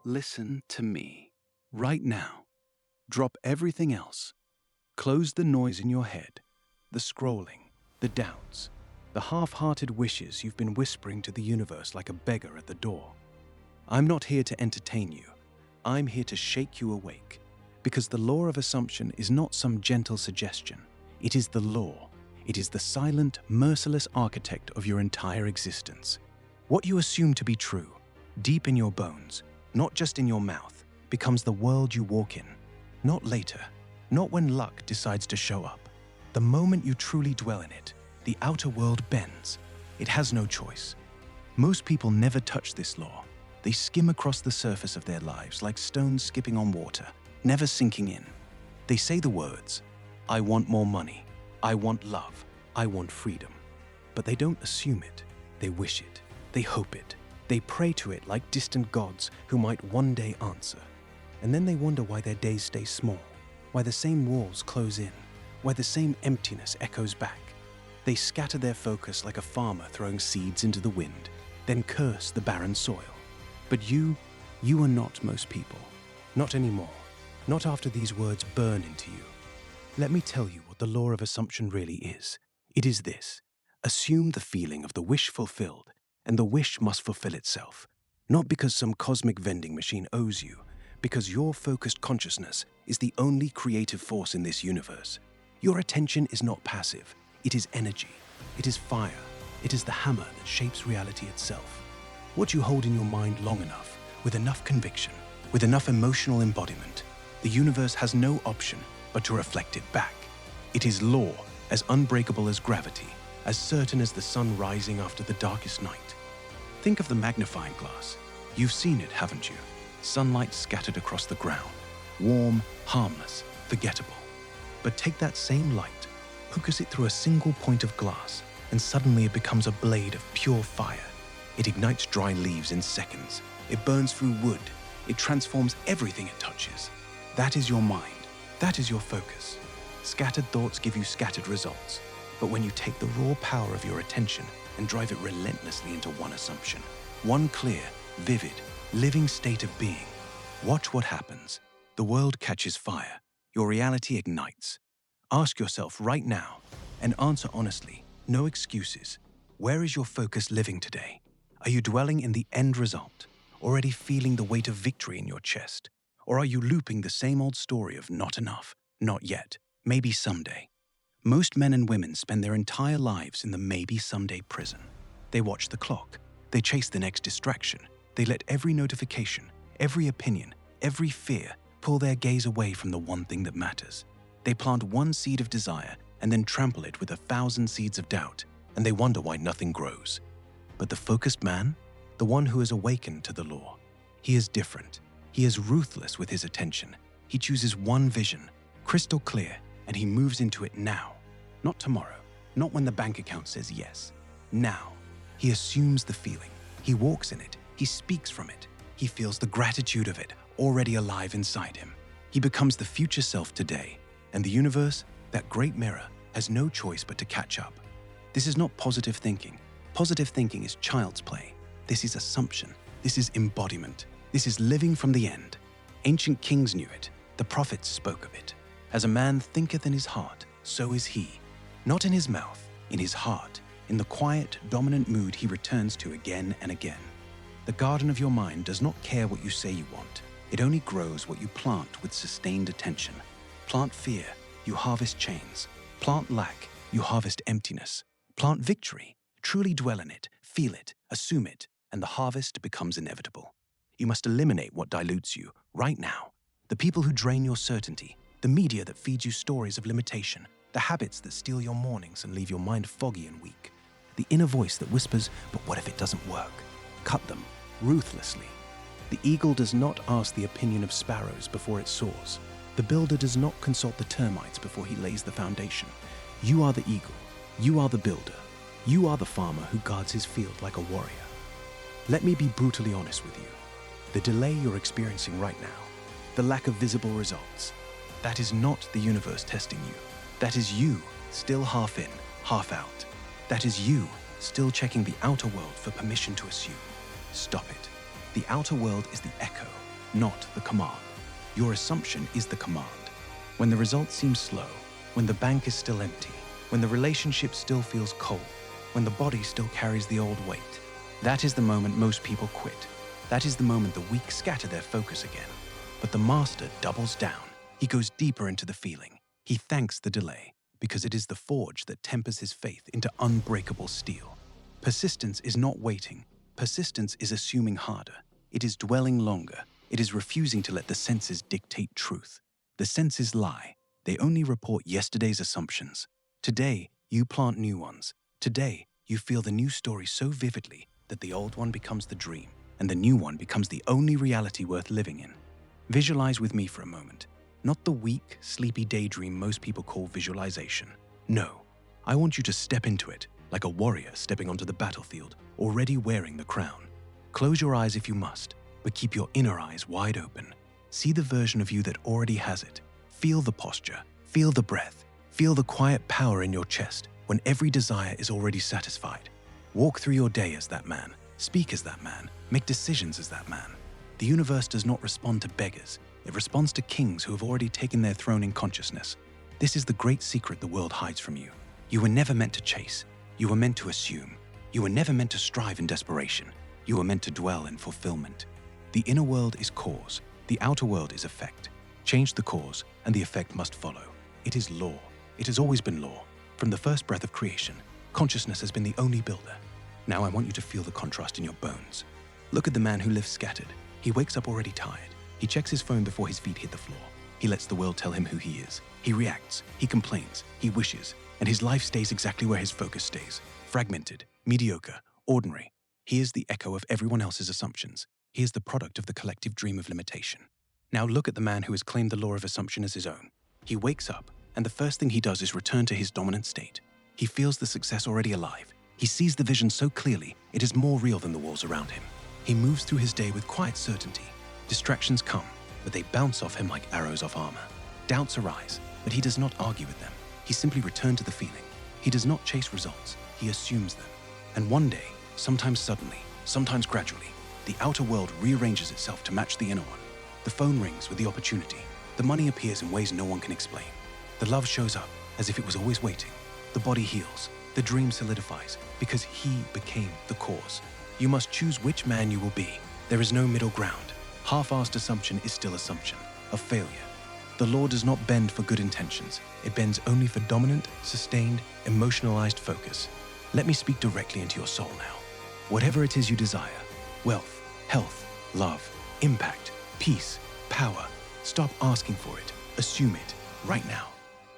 Listen to me. Right now. Drop everything else. Close the noise in your head, the scrolling, the doubts, the half-hearted wishes you've been whispering to the universe like a beggar at the door. I'm not here to entertain you. I'm here to shake you awake. Because the law of assumption is not some gentle suggestion. It is the law. It is the silent, merciless architect of your entire existence. What you assume to be true, deep in your bones, not just in your mouth, becomes the world you walk in. Not later, not when luck decides to show up. The moment you truly dwell in it, the outer world bends. It has no choice. Most people never touch this law. They skim across the surface of their lives like stones skipping on water, never sinking in. They say the words, I want more money, I want love, I want freedom. But they don't assume it. They wish it. They hope it. They pray to it like distant gods who might one day answer. And then they wonder why their days stay small, why the same walls close in, why the same emptiness echoes back. They scatter their focus like a farmer throwing seeds into the wind, then curse the barren soil. But you are not most people. Not anymore. Not after these words burn into you. Let me tell you what the law of assumption really is. It is this. Assume the feeling of the wish fulfilled, and the wish must fulfill itself. Not because some cosmic vending machine owes you, because your focused consciousness is the only creative force in this universe. Your attention is not passive. It is energy. It is fire. It is the hammer that shapes reality itself. What you hold in your mind long enough, with enough conviction, with enough emotional embodiment, the universe has no option but to reflect it back. It is law, as unbreakable as gravity, as certain as the sun rising after the darkest night. Think of the magnifying glass. You've seen it, haven't you? Sunlight scattered across the ground. Warm, harmless, forgettable. But take that same light, focus it through a single point of glass, and suddenly it becomes a blade of pure fire. It ignites dry leaves in seconds. It burns through wood. It transforms everything it touches. That is your mind. That is your focus. Scattered thoughts give you scattered results. But when you take the raw power of your attention and drive it relentlessly into one assumption, one clear, vivid, living state of being, watch what happens. The world catches fire. Your reality ignites. Ask yourself right now, and answer honestly, no excuses. Where is your focus living today? Are you dwelling in the end result, already feeling the weight of victory in your chest? Or are you looping the same old story of not enough, not yet, maybe someday? Most men and women spend their entire lives in the maybe someday prison. They watch the clock. They chase the next distraction. They let every notification, every opinion, every fear pull their gaze away from the one thing that matters. They plant one seed of desire and then trample it with 1,000 seeds of doubt, and they wonder why nothing grows. But the focused man, the one who has awakened to the law, he is different. He is ruthless with his attention. He chooses one vision, crystal clear, and he moves into it now. Not tomorrow, not when the bank account says yes. Now. He assumes the feeling. He walks in it. He speaks from it. He feels the gratitude of it, already alive inside him. He becomes the future self today, and the universe, that great mirror, has no choice but to catch up. This is not positive thinking. Positive thinking is child's play. This is assumption. This is embodiment. This is living from the end. Ancient kings knew it. The prophets spoke of it. As a man thinketh in his heart, so is he. Not in his mouth, in his heart, in the quiet, dominant mood he returns to again and again. The garden of your mind does not care what you say you want. It only grows what you plant with sustained attention. Plant fear, you harvest chains. Plant lack, you harvest emptiness. Plant victory, truly dwell in it, feel it, assume it, and the harvest becomes inevitable. You must eliminate what dilutes you, right now. The people who drain your certainty, the media that feeds you stories of limitation, the habits that steal your mornings and leave your mind foggy and weak, the inner voice that whispers, but what if it doesn't work? Cut them, ruthlessly. The eagle does not ask the opinion of sparrows before it soars. The builder does not consult the termites before he lays the foundation. You are the eagle. You are the builder. You are the farmer who guards his field like a warrior. Let me be brutally honest with you. The delay you're experiencing right now, the lack of visible results, that is not the universe testing you. That is you, still half in, half out. That is you, still checking the outer world for permission to assume. Stop it. The outer world is the echo. not the command. Your assumption is the command. When the results seem slow, when the bank is still empty, when the relationship still feels cold, when the body still carries the old weight, that is the moment most people quit. That is the moment the weak scatter their focus again. But the master doubles down. He goes deeper into the feeling. He thanks the delay, because it is the forge that tempers his faith into unbreakable steel. Persistence is not waiting. Persistence is assuming harder. It is dwelling longer. It is refusing to let the senses dictate truth. The senses lie. They only report yesterday's assumptions. Today, you plant new ones. Today, you feel the new story so vividly that the old one becomes the dream, and the new one becomes the only reality worth living in. Visualize with me for a moment. Not the weak, sleepy daydream most people call visualization. No, I want you to step into it like a warrior stepping onto the battlefield, already wearing the crown. Close your eyes if you must, but keep your inner eyes wide open. See the version of you that already has it. Feel the posture, feel the breath, feel the quiet power in your chest when every desire is already satisfied. Walk through your day as that man, speak as that man, make decisions as that man. The universe does not respond to beggars. It responds to kings who have already taken their throne in consciousness. This is the great secret the world hides from you. You were never meant to chase. You were meant to assume. You were never meant to strive in desperation. You were meant to dwell in fulfillment. The inner world is cause. The outer world is effect. Change the cause, and the effect must follow. It is law. It has always been law. From the first breath of creation, consciousness has been the only builder. Now I want you to feel the contrast in your bones. Look at the man who lives scattered. He wakes up already tired. He checks his phone before his feet hit the floor. He lets the world tell him who he is. He reacts, he complains, he wishes, and his life stays exactly where his focus stays. Fragmented, mediocre, ordinary. He is the echo of everyone else's assumptions. He is the product of the collective dream of limitation. Now look at the man who has claimed the law of assumption as his own. He wakes up, and the first thing he does is return to his dominant state. He feels the success already alive. He sees the vision so clearly, it is more real than the walls around him. He moves through his day with quiet certainty. Distractions come, but they bounce off him like arrows off armor. Doubts arise, but he does not argue with them. He simply returns to the feeling. He does not chase results, he assumes them. And one day, sometimes suddenly, sometimes gradually, the outer world rearranges itself to match the inner one. The phone rings with the opportunity. The money appears in ways no one can explain. The love shows up as if it was always waiting. The body heals. The dream solidifies because he became the cause. You must choose which man you will be. There is no middle ground. Half-assed assumption is still assumption, a failure. The law does not bend for good intentions. It bends only for dominant, sustained, emotionalized focus. Let me speak directly into your soul now. Whatever it is you desire, wealth, health, love, impact, peace, power, stop asking for it. Assume it right now.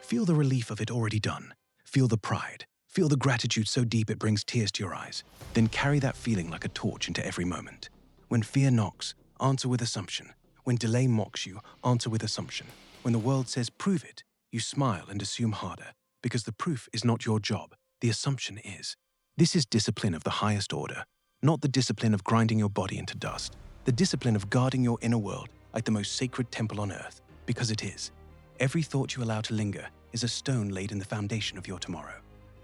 Feel the relief of it already done. Feel the pride. Feel the gratitude so deep it brings tears to your eyes. Then carry that feeling like a torch into every moment. When fear knocks, answer with assumption. When delay mocks you, answer with assumption. When the world says, prove it, you smile and assume harder, because the proof is not your job, the assumption is. This is discipline of the highest order, not the discipline of grinding your body into dust, the discipline of guarding your inner world like the most sacred temple on earth, because it is. Every thought you allow to linger is a stone laid in the foundation of your tomorrow.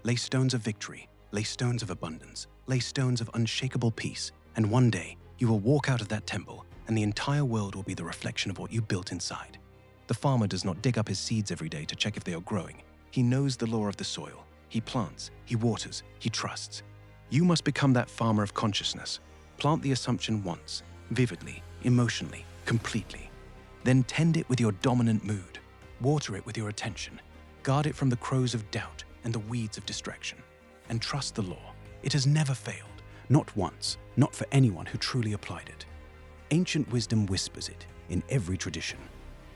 Lay stones of victory, lay stones of abundance, lay stones of unshakable peace, and one day you will walk out of that temple and the entire world will be the reflection of what you built inside. The farmer does not dig up his seeds every day to check if they are growing. He knows the law of the soil. He plants, he waters, he trusts. You must become that farmer of consciousness. Plant the assumption once, vividly, emotionally, completely. Then tend it with your dominant mood. Water it with your attention. Guard it from the crows of doubt and the weeds of distraction. And trust the law. It has never failed. Not once. Not for anyone who truly applied it. Ancient wisdom whispers it in every tradition.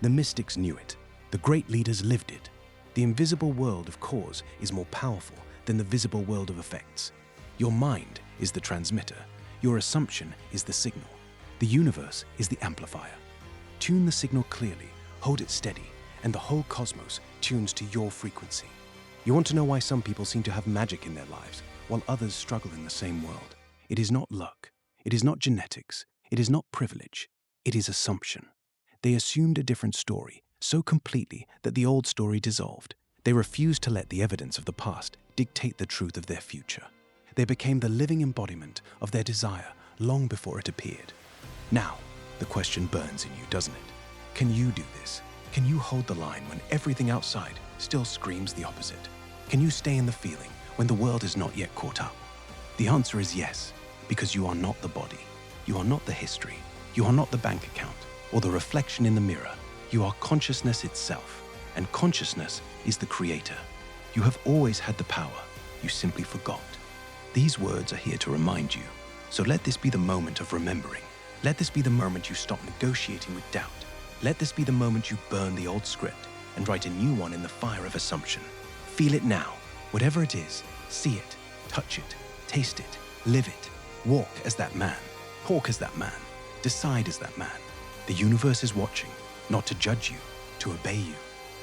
The mystics knew it. The great leaders lived it. The invisible world of cause is more powerful than the visible world of effects. Your mind is the transmitter. Your assumption is the signal. The universe is the amplifier. Tune the signal clearly, hold it steady, and the whole cosmos tunes to your frequency. You want to know why some people seem to have magic in their lives, while others struggle in the same world? It is not luck. It is not genetics. It is not privilege. It is assumption. They assumed a different story so completely that the old story dissolved. They refused to let the evidence of the past dictate the truth of their future. They became the living embodiment of their desire long before it appeared. Now, The question burns in you, doesn't it? Can you do this? Can you hold the line when everything outside still screams the opposite? Can you stay in the feeling when the world is not yet caught up? The answer is yes, because you are not the body. You are not the history. You are not the bank account or the reflection in the mirror. You are consciousness itself, and consciousness is the creator. You have always had the power. You simply forgot. These words are here to remind you. So let this be the moment of remembering. Let this be the moment you stop negotiating with doubt. Let this be the moment you burn the old script and write a new one in the fire of assumption. Feel it now. Whatever it is, see it, touch it, taste it, live it. Walk as that man. Talk as that man. Decide as that man. The universe is watching, not to judge you, to obey you.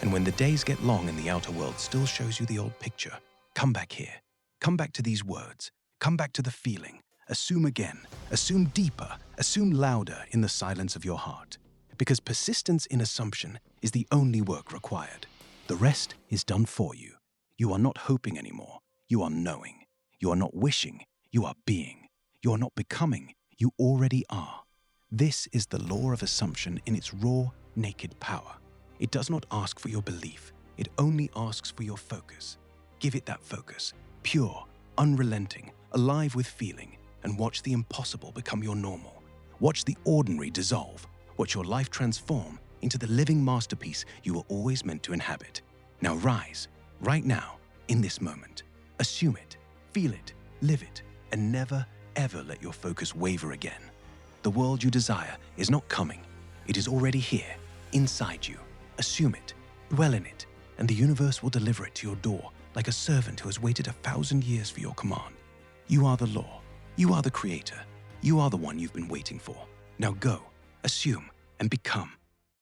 And when the days get long and the outer world still shows you the old picture, come back here. Come back to these words. Come back to the feeling. Assume again. Assume deeper. Assume louder in the silence of your heart. Because persistence in assumption is the only work required. The rest is done for you. You are not hoping anymore. You are knowing. You are not wishing. You are being. You are not becoming. You already are. This is the law of assumption in its raw, naked power. It does not ask for your belief. It only asks for your focus. Give it that focus, pure, unrelenting, alive with feeling, and watch the impossible become your normal. Watch the ordinary dissolve. Watch your life transform into the living masterpiece you were always meant to inhabit. Now rise, right now, in this moment. Assume it, feel it, live it, and never, ever let your focus waver again. The world you desire is not coming. It is already here, inside you. Assume it, dwell in it, and the universe will deliver it to your door like a servant who has waited 1,000 years for your command. You are the law. You are the creator. You are the one you've been waiting for. Now go, assume, and become.